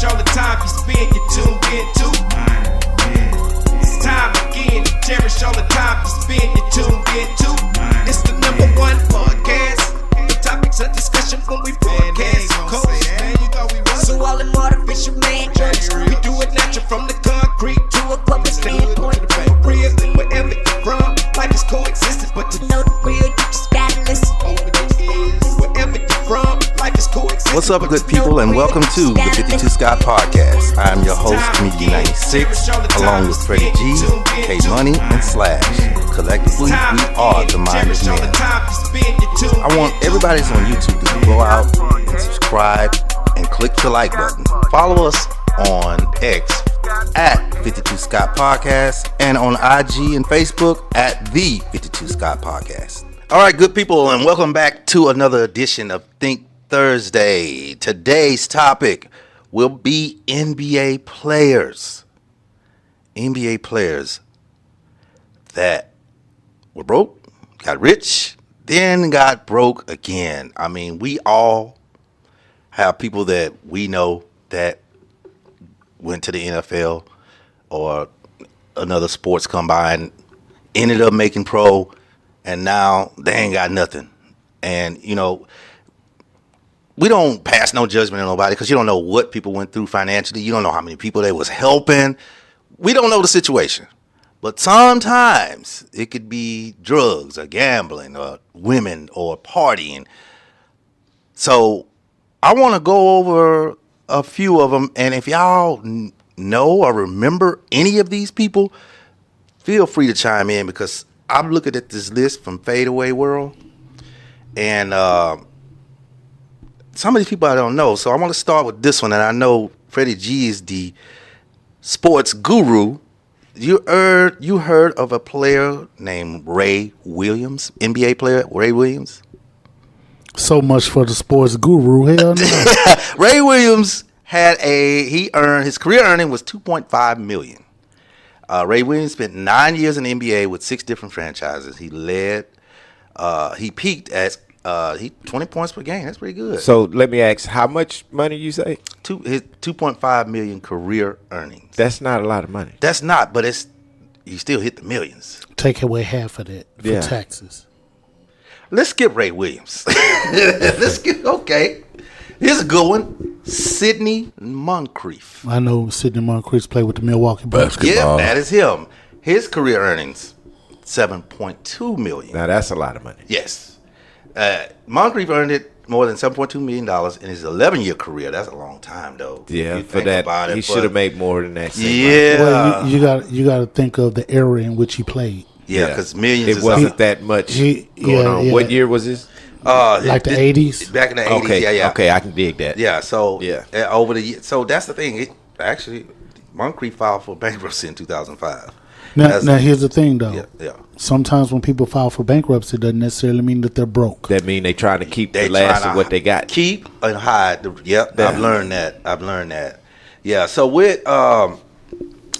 cherish all the time you spend, you tuned in to. It's time again to cherish all the time you spend, you tuned in to. It's the number one podcast. The topics of discussion when we broadcast. So all them artificial man jokes, we do it natural from the concrete to a public standpoint. Real, wherever you're from, life is coexisting, but to know the real, you just gotta listen. Wherever you're from, life is coexisting. What's up, good people, and welcome to the 52 Scott Podcast. I'm your host, Comedian 96, along with Freddie G, K Money, and Slash. Collectively, we are the Minded Men. I want everybody that's on YouTube to go out and subscribe and click the like button. Follow us on X at 52 Scott Podcast and on IG and Facebook at the 52 Scott Podcast. All right, good people, and welcome back to another edition of Think Thursday. Today's topic will be NBA players. NBA players that were broke, got rich, then got broke again. I mean, we all have people that we know that went to the NFL or another sports combine, ended up making pro, and now they ain't got nothing. And, you know, we don't pass no judgment on nobody because you don't know what people went through financially. You don't know how many people they was helping. We don't know the situation. But sometimes it could be drugs or gambling or women or partying. So I want to go over a few of them. And if y'all know or remember any of these people, feel free to chime in because I'm looking at this list from Fadeaway World. And some of these people I don't know. So I want to start with this one. And I know Freddie G is the sports guru. You heard of a player named Ray Williams, NBA player Ray Williams? So much for the sports guru. Hell no. Ray Williams his career earning was $2.5 million. Ray Williams spent 9 years in the NBA with 6 different franchises. He peaked at 20 points per game. That's pretty good. So let me ask, how much money you say? His $2.5 million career earnings. That's not a lot of money. That's not, but he still hit the millions. Take away half of that for taxes. Let's skip Ray Williams. Okay. Here's a good one. Sidney Moncrief. I know Sidney Moncrief played with the Milwaukee Bucks. Yeah, that is him. His career earnings, $7.2 million. Now that's a lot of money. Yes. Moncrief earned it more than $7.2 million in his 11-year career. That's a long time, though. Yeah, for that, he should have made more than that. Yeah. Well, you got to think of the era in which he played. Yeah, because millions. It wasn't that much going on. What year was this? Like the 80s? Back in the 80s, okay, yeah. Okay, I can dig that. Yeah, so yeah. Over the years. So that's the thing. Actually, Moncrief filed for bankruptcy in 2005. Now here's the thing, though. Yeah. Sometimes when people file for bankruptcy, it doesn't necessarily mean that they're broke. That mean they trying to keep the last of what they got. Keep and hide. I've learned that. Yeah, so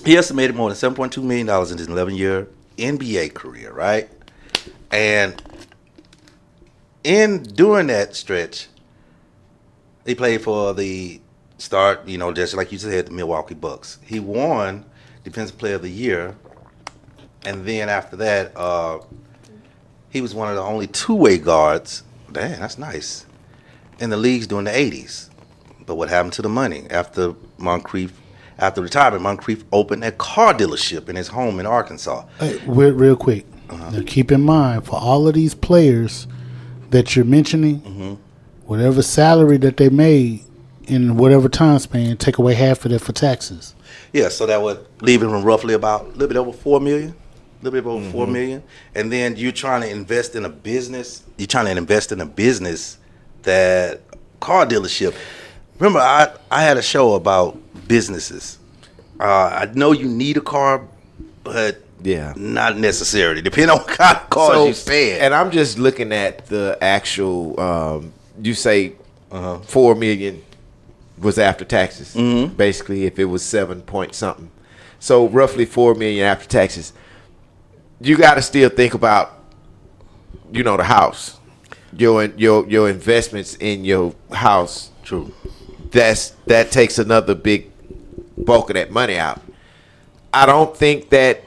he estimated more than $7.2 million in his 11-year NBA career, right? And during that stretch, he played for the start, just like you said, the Milwaukee Bucks. He won Defensive Player of the Year. And then after that, he was one of the only two-way guards. Damn, that's nice. In the leagues during the 80s. But what happened to the money? After retirement, Moncrief opened a car dealership in his home in Arkansas. Hey, real quick. Now keep in mind, for all of these players that you're mentioning, whatever salary that they made in whatever time span, take away half of that for taxes. Yeah, so that would leave him roughly about a little bit over $4 million. $4 million. And then you're trying to invest in a business. That car dealership. Remember, I had a show about businesses. I know you need a car, but not necessarily. Depending on what kind of cars you spend. And I'm just looking at the actual, you say $4 million was after taxes. Basically, if it was 7 point something. So roughly $4 million after taxes. You got to still think about, the house, your investments in your house. True. that takes another big bulk of that money out. I don't think that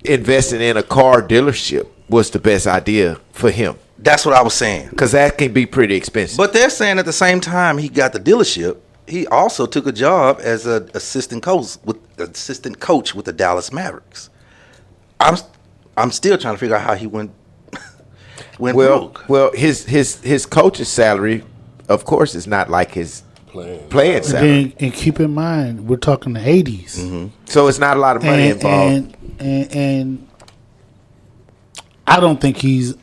investing in a car dealership was the best idea for him, That's what I was saying. because that can be pretty expensive. But they're saying at the same time he got the dealership, he also took a job as an assistant coach with the Dallas Mavericks. I'm still trying to figure out how he went broke. Well, his coach's salary, of course, is not like his playing salary. And keep in mind, we're talking the 80s. Mm-hmm. So it's not a lot of money involved. And I don't think he's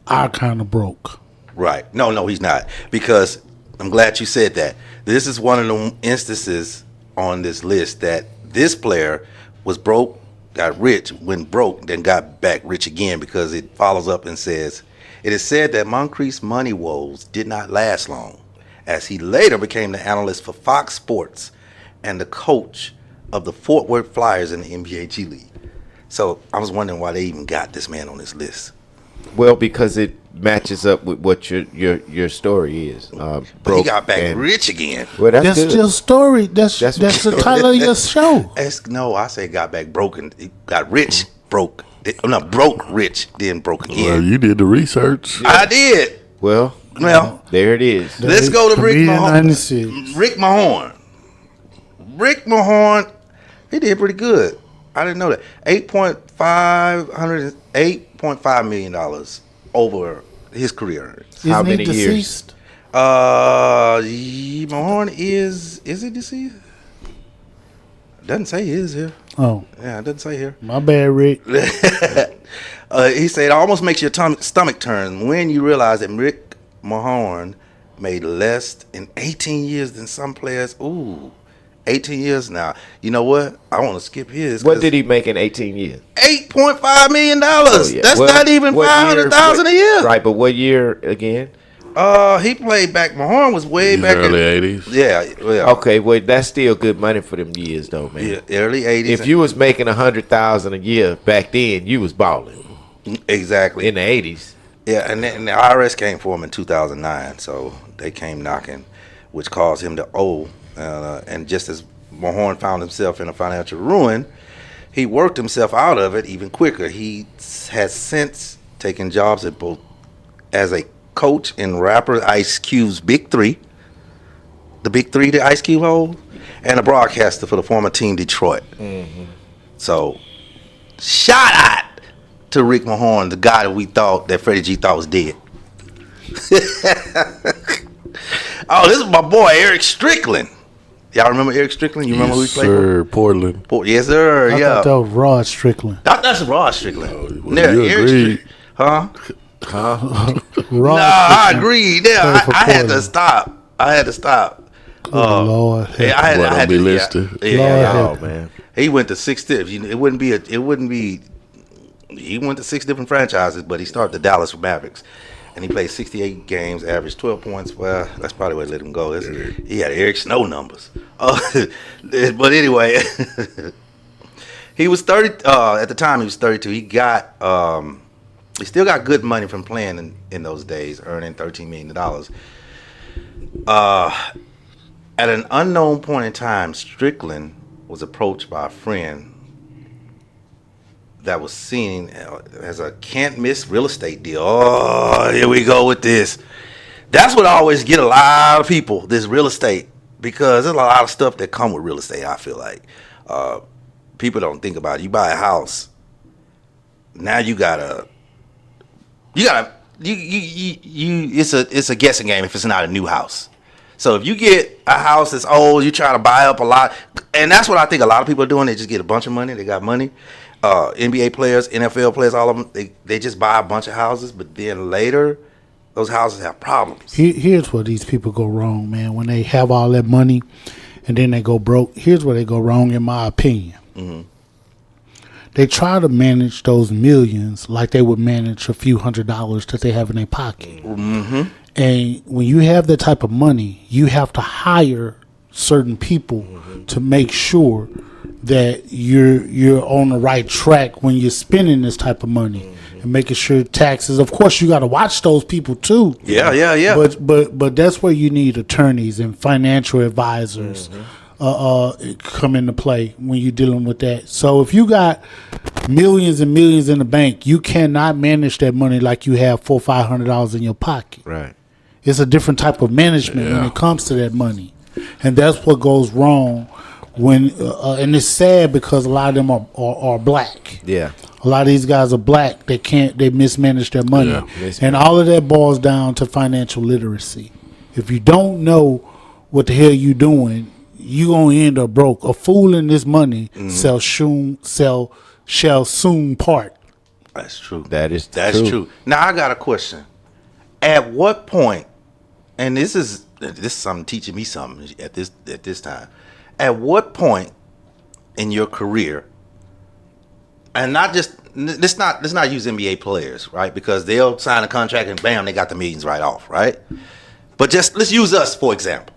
our kind of broke. Right. No, he's not. Because I'm glad you said that. This is one of the instances on this list that this player was broke, got rich, went broke, then got back rich again, because it follows up and says, it is said that Moncrief's money woes did not last long, as he later became the analyst for Fox Sports and the coach of the Fort Worth Flyers in the NBA G League. So I was wondering why they even got this man on this list. Well, because it matches up with what your story is. But he got back rich again. Well, that's That's good. your story. That's the title of your show. No, I say got back broken. He got rich, broke. No, broke, rich, then broke again. Well, you did the research. I did. Well, there it is. Let's go to Rick Comedian Mahorn. 96. Rick Mahorn, he did pretty good. I didn't know that. $8.5 million over his career. How Isn't he many years? deceased? Mahorn is he deceased? Doesn't say he is here. Oh, Yeah, it doesn't say here. my bad, Rick. He said it almost makes your stomach turn when you realize that Rick Mahorn made less in 18 years than some players. Ooh, 18 years now. You know what? I want to skip his. What did he make in 18 years? $8.5 million. Yeah. That's Well, not even what year- $500,000 a year. Right, but what year again? He played back. Mahorn was way These back early in 80s. Yeah, well, Okay, well, that's still good money for them years, though, man. yeah, early 80s. If you was making $100,000 a year back then, you was balling exactly in the 80s. Yeah, and the IRS came for him in 2009, so they came knocking, which caused him to owe. And just as Mahorn found himself in a financial ruin, he worked himself out of it even quicker. He has since taken jobs at both as a coach in rapper Ice Cube's Big Three, the Big Three that Ice Cube holds, and a broadcaster for the former team Detroit. Mm-hmm. So, shout out to Rick Mahorn, the guy that Freddie G thought was dead. Oh, this is my boy Eric Strickland. Y'all remember Eric Strickland? You remember who he played Sir, Portland. for? Yes, sir. I Yeah. thought that was Rod Strickland. That's Rod Strickland. Well, Yeah, you Eric agreed. Huh? Rod Nah, I Strickland. agree. Yeah, Played for I had to Portland. stop. Good Lord. Yeah, I Well, had don't be to. listed. Yeah, Lord. Oh, man. he went to 6 different. It wouldn't be. He went to 6 different franchises, but he started the Dallas Mavericks, and he played 68 games, averaged 12 points. Well, that's probably why they let him go. He had Eric Snow numbers. But anyway, he was 30 at the time. He was 32. He got. He still got good money from playing in those days, earning $13 million. At an unknown point in time, Strickland was approached by a friend that was seen as a can't-miss real estate deal. Oh, here we go with this. That's what I always get a lot of people, this real estate, because there's a lot of stuff that come with real estate, I feel like. People don't think about it. You buy a house, now it's a guessing game if it's not a new house. So if you get a house that's old, you try to buy up a lot, and that's what I think a lot of people are doing. They just get a bunch of money. They got money. NBA players, NFL players, all of them, they just buy a bunch of houses, but then later those houses have problems. Here's where these people go wrong, man. When they have all that money and then they go broke, here's where they go wrong, in my opinion. Mm-hmm. They try to manage those millions like they would manage a few $100s that they have in their pocket. Mm-hmm. And when you have that type of money, you have to hire certain people to make sure that you're on the right track when you're spending this type of money. and making sure taxes. Of course, you got to watch those people too. Yeah. But that's where you need attorneys and financial advisors come into play when you're dealing with that. So if you got millions and millions in the bank, you cannot manage that money like you have $400 or $500 in your pocket. Right. It's a different type of management when it comes to that money, and that's what goes wrong when. And it's sad because a lot of them are black. Yeah. A lot of these guys are black. They mismanage their money, Yeah. and all of that boils down to financial literacy. If you don't know what the hell you doing, you gonna end up broke. A fool in this money shall soon part. That's true. That's true. Now I got a question. At what point, and this is something teaching me something at this time. At what point in your career, and not just let's not use NBA players, right? Because they'll sign a contract and bam, they got the millions right off, right? But just let's use us for example.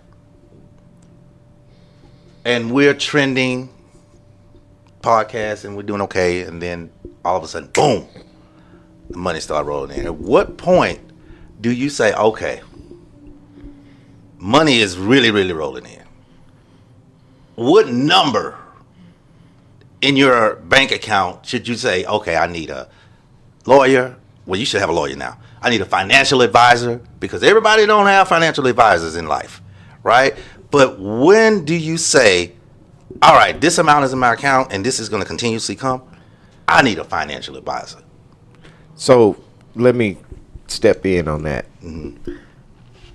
And we're trending podcasts and we're doing okay, and then all of a sudden, boom, the money started rolling in. At what point do you say, okay, money is really, really rolling in? What number in your bank account should you say, okay, I need a lawyer? Well, you should have a lawyer now. I need a financial advisor, because everybody don't have financial advisors in life, right? But when do you say, all right, this amount is in my account and this is going to continuously come, I need a financial advisor? So let me step in on that. Mm-hmm.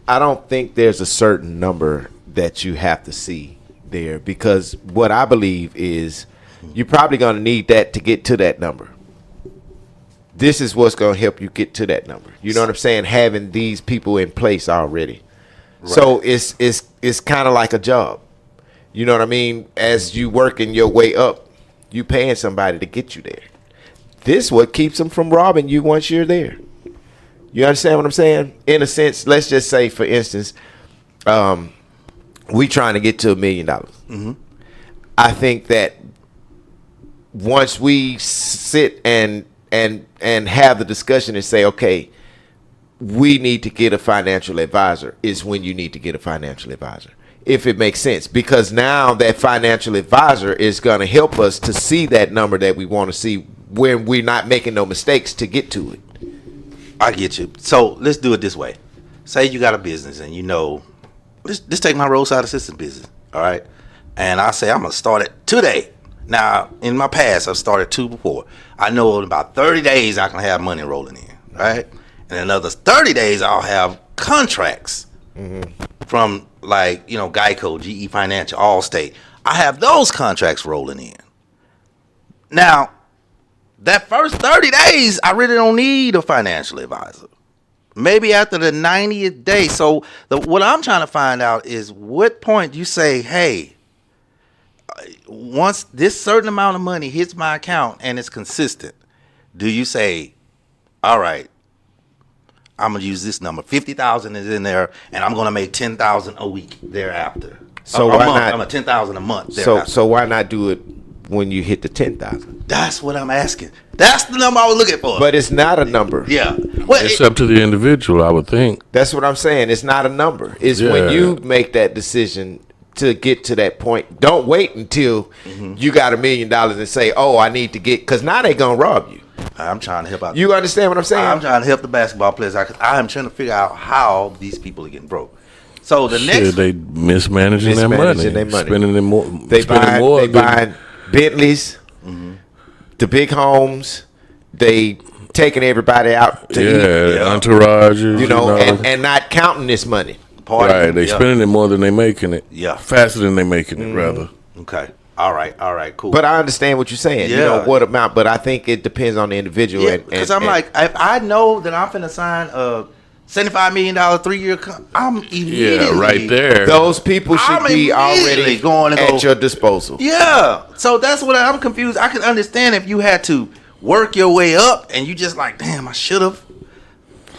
I don't think there's a certain number that you have to see there, because what I believe is you're probably going to need that to get to that number. This is what's going to help you get to that number. You know what I'm saying? Having these people in place already. Right. So it's kind of like a job. You know what I mean? As you working your way up, you paying somebody to get you there. This is what keeps them from robbing you once you're there. You understand what I'm saying? In a sense, let's just say, for instance, we trying to get to $1 million. Mm-hmm. I think that once we sit and have the discussion and say, okay, we need to get a financial advisor, is when you need to get a financial advisor, if it makes sense. Because now that financial advisor is going to help us to see that number that we want to see when we're not making no mistakes to get to it. I get you. So let's do it this way. Say you got a business and let's take my roadside assistant business, all right? And I say I'm going to start it today. Now, in my past, I've started 2 before. I know in about 30 days I can have money rolling in, right? And in another 30 days, I'll have contracts from Geico, GE Financial, Allstate. I have those contracts rolling in. Now, that first 30 days, I really don't need a financial advisor. Maybe after the 90th day. So what I'm trying to find out is what point you say, hey, once this certain amount of money hits my account and it's consistent, do you say, all right, I'm gonna use this number, 50,000 is in there, and I'm gonna make 10,000 a week thereafter. So why not? I'm a 10,000 a month. Thereafter. So why not do it when you hit the 10,000? That's what I'm asking. That's the number I was looking for. But it's not a number. Yeah, well, it's up to the individual, I would think. That's what I'm saying. It's not a number. It's when you make that decision to get to that point. Don't wait until you got $1 million and say, oh, I need to get, because now they gonna rob you. I'm trying to help out. You understand what I'm saying? I'm trying to help the basketball players. I'm trying to figure out how these people are getting broke. So the next, they mismanaging their money, spending them more. They buying Bentleys, the big homes. They taking everybody out to eat. Entourages, and not counting this money. Right, they spending it more than they making it. Yeah, faster than they making it, rather. Okay. All right, cool. But I understand what you're saying. Yeah. You know what amount, but I think it depends on the individual. Yeah, because I'm like, if I know that I'm finna sign a $75 million 3-year I'm immediately right there. Those people should be already going at your disposal. Yeah. So that's what I'm confused. I can understand if you had to work your way up and you just like, damn, I should have,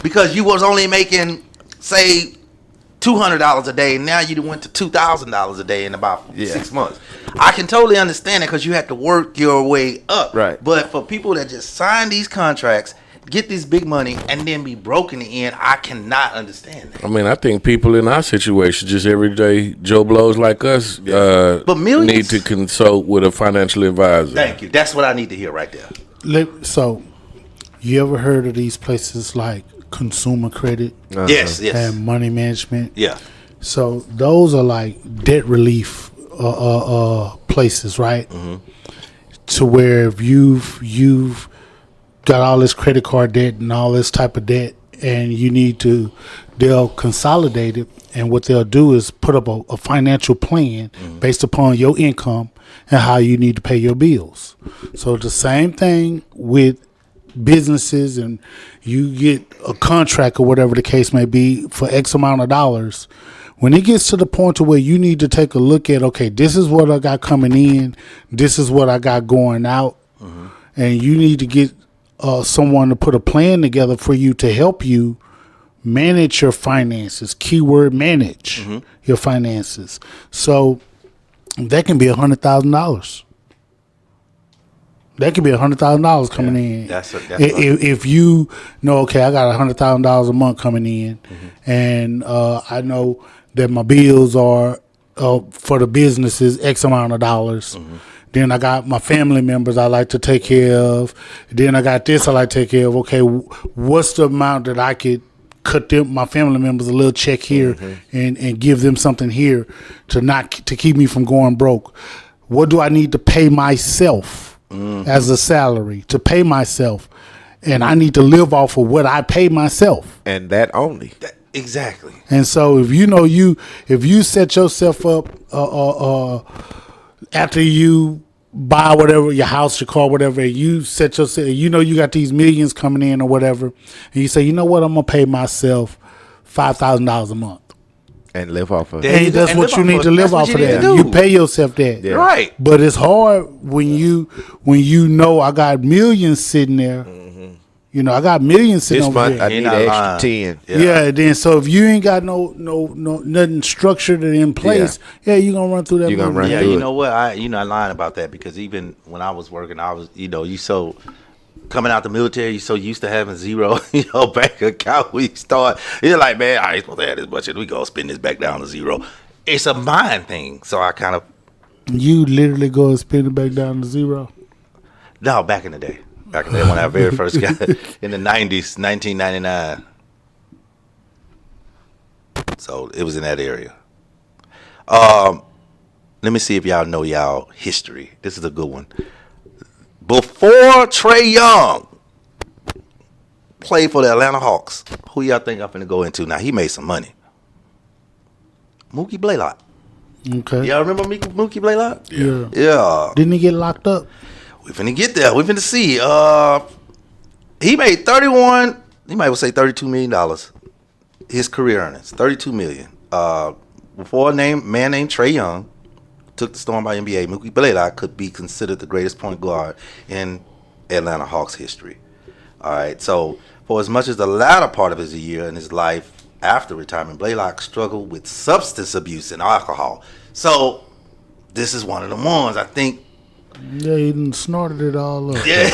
because you was only making, say, $200 a day, and now you went to $2,000 a day in about 6 months. I can totally understand it because you have to work your way up. Right. But for people that just sign these contracts get this big money and then be broke in the end, I cannot understand that. I mean, I think people in our situation, just everyday Joe Blows like us, but millions need to consult with a financial advisor. Thank you. That's what I need to hear right there. So, you ever heard of these places like Consumer Credit? Yes. And Money Management? Yeah. So those are like debt relief places, right? Mm-hmm. To where if you've got all this credit card debt and all this type of debt, and you need to, they'll consolidate it, and what they'll do is put up a financial plan based upon your income and how you need to pay your bills. So the same thing with businesses, and you get a contract or whatever the case may be for X amount of dollars. When it gets to the point to where you need to take a look at, okay, this is what I got coming in, this is what I got going out, and you need to get someone to put a plan together for you to help you manage your finances. Keyword manage your finances. So that can be $100,000. That could be $100,000 coming in. That's if you know, okay, I got $100,000 a month coming in, and I know that my bills are for the businesses X amount of dollars. Then I got my family members I like to take care of. Then I got this I like to take care of. Okay, what's the amount that I could cut them, my family members, a little check here and give them something here to keep me from going broke? What do I need to pay myself as a salary to pay myself? And I need to live off of what I pay myself. And that only. Exactly. And so if you set yourself up after you buy whatever, your house, your car, whatever, you set yourself, you got these millions coming in or whatever, and you say, you know what, I'm going to pay myself $5,000 a month. And live off of it. And that's what you need to live off of that. You pay yourself that. Yeah. Right. But it's hard when you know I got millions sitting there. I got millions sitting This over month there. I need an extra 10. Yeah, then so if you ain't got no nothing structured in place, you're gonna run through that. You're gonna run Yeah, through you it. know what? I lying about that, because even when I was working, I was, you so coming out the military, you so used to having zero, bank account. We start, you're like, man, I ain't supposed to have this much, and we go spend this back down to zero. It's a mind thing, so I kind of. You literally go and spend it back down to zero. No, back in the day. Back in the day when I very first got in the 90s, 1999. So it was in that area. Let me see if y'all know y'all history. This is a good one. Before Trae Young played for the Atlanta Hawks, who y'all think I'm finna go into? Now, he made some money. Mookie Blaylock. Okay. Y'all remember Mookie Blaylock? Yeah. Didn't he get locked up? We finna get there. We finna see. He made $32 million. His career earnings, $32 million. Before a man named Trae Young took the storm by NBA, Mookie Blaylock could be considered the greatest point guard in Atlanta Hawks history. All right. So for as much as the latter part of his year in his life after retirement, Blaylock struggled with substance abuse and alcohol. So this is one of the ones I think. Yeah, he done snorted it all up. Yeah,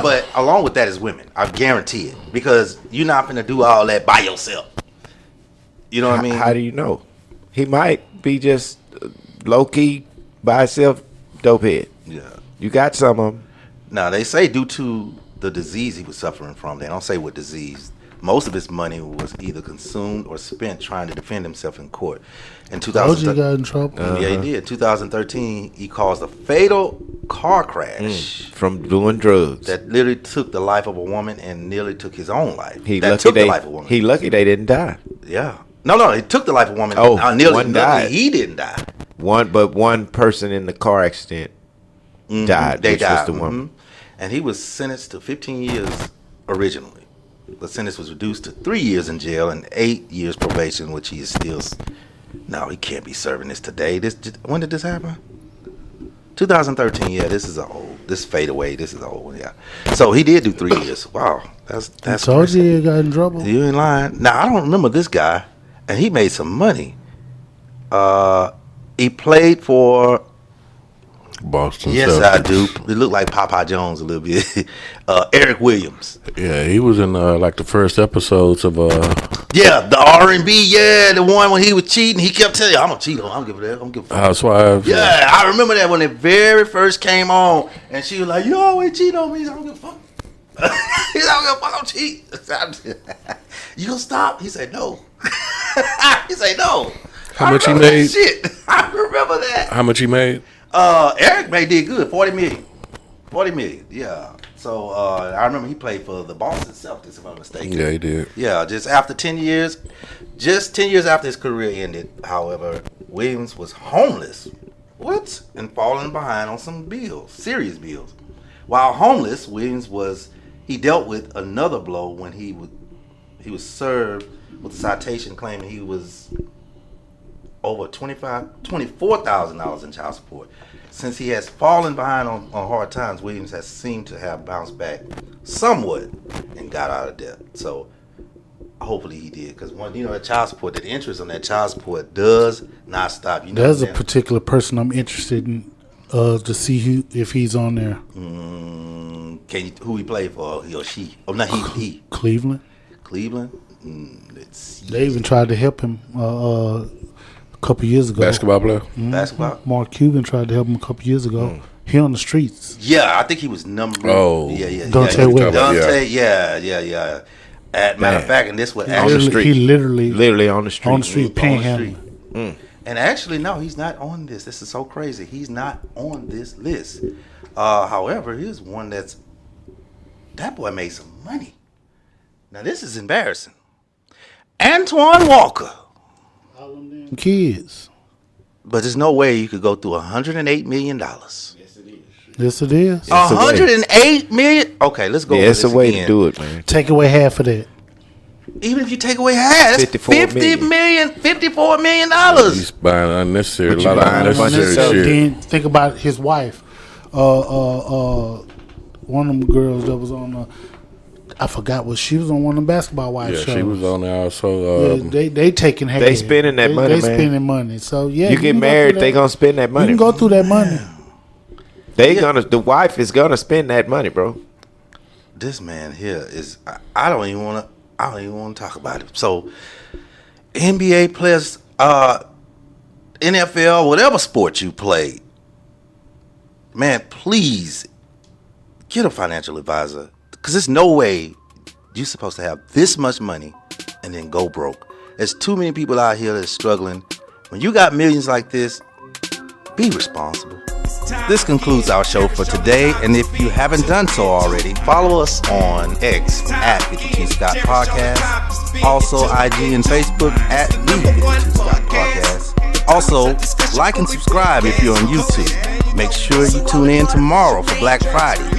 but along with that is women. I guarantee it, because you're not gonna do all that by yourself. You know what I mean? How do you know? He might be just low key by himself, dope head. Yeah. You got some of them. Now they say due to the disease he was suffering from. They don't say what disease. Most of his money was either consumed or spent trying to defend himself in court. In 2013, got in trouble. Yeah, he did. 2013, he caused a fatal car crash From doing drugs. that literally took the life of a woman and nearly took his own life. He that lucky took they, the life of a woman. He lucky they didn't die. Yeah. No, it took the life of a woman. Oh, nearly one died. He didn't die. One person in the car accident died. They which died. was the woman. And he was sentenced to 15 years originally. The sentence was reduced to 3 years in jail and 8 years probation, which he is still. No, he can't be serving this today. When did this happen? 2013. Yeah, this is old. This fade away. This is old. Yeah. So he did do 3 years. Wow, that's. I told you he got in trouble. You ain't lying. Now I don't remember this guy, and he made some money. He played for Boston. Yes, Celtics. I do. It looked like Popeye Jones a little bit. Eric Williams. Yeah, he was in like the first episodes of Yeah, the R&B. Yeah, the one when he was cheating. He kept telling you, "I'm gonna cheat on. I'm gonna give it that. I'm gonna give a fuck." Housewives. Yeah, I remember that when it very first came on, and she was like, "You always cheat on me. So I don't give a fuck." He's like, "I don't give a fuck. I'm cheat." You gonna stop? He said, "No." He said, "No." How much he remember that made? Shit, I remember that. How much he made? Eric did good. 40 million. 40 million. Yeah. So I remember he played for the Boston Celtics, if I'm mistaken. Yeah, he did. Yeah, just after 10 years, just 10 years after his career ended, however, Williams was homeless. What? And falling behind on some bills, serious bills. While homeless, he dealt with another blow when he was served with a citation claiming he was over $24,000 in child support. Since he has fallen behind on hard times, Williams has seemed to have bounced back somewhat and got out of debt. So hopefully he did, because that child support, the interest on that child support does not stop. There's a particular person I'm interested in to see if he's on there. Who he played for? He or she? Oh, not he. Cleveland. Let's see. They even tried to help him a couple years ago. Basketball player. Basketball. Mark Cuban tried to help him a couple years ago. He on the streets. Yeah, I think he was number. Oh. Yeah. Dante West. Dante, yeah. Matter of fact, and this was On the street. He literally on the street. on the street panhandling. And actually, no, he's not on this. This is so crazy. He's not on this list. However, here's one that boy made some money. Now, this is embarrassing. Antoine Walker. Kids. But there's no way you could go through $108 million. Yes, it is. $108 million? Okay, let's go. Yeah, it's a way again. to do it, man. Take away half of that. Even if you take away half, that's $54 million. He's buying unnecessary. But A lot you of buying a bunch of unnecessary stuff. shit. Then think about his wife. One of them girls that was on I forgot what she was on one of the basketball wives Yeah, shows. she was on there also. They taking half. They spending that money, They man. spending money. So yeah, You get married, they gonna spend that money. You can go through that money. The wife is gonna spend that money, bro. This man here is I don't even want to talk about it. So NBA players, NFL, whatever sport you play, man, please get a financial advisor, because there's no way you're supposed to have this much money and then go broke. There's too many people out here that are struggling. When you got millions like this, be responsible. This concludes our show for today, and if you haven't done so already, follow us on X at 52 Scott Podcast, also IG and Facebook at the 52 Scott Podcast. Also, like and subscribe if you're on YouTube. Make sure you tune in tomorrow for Black Friday.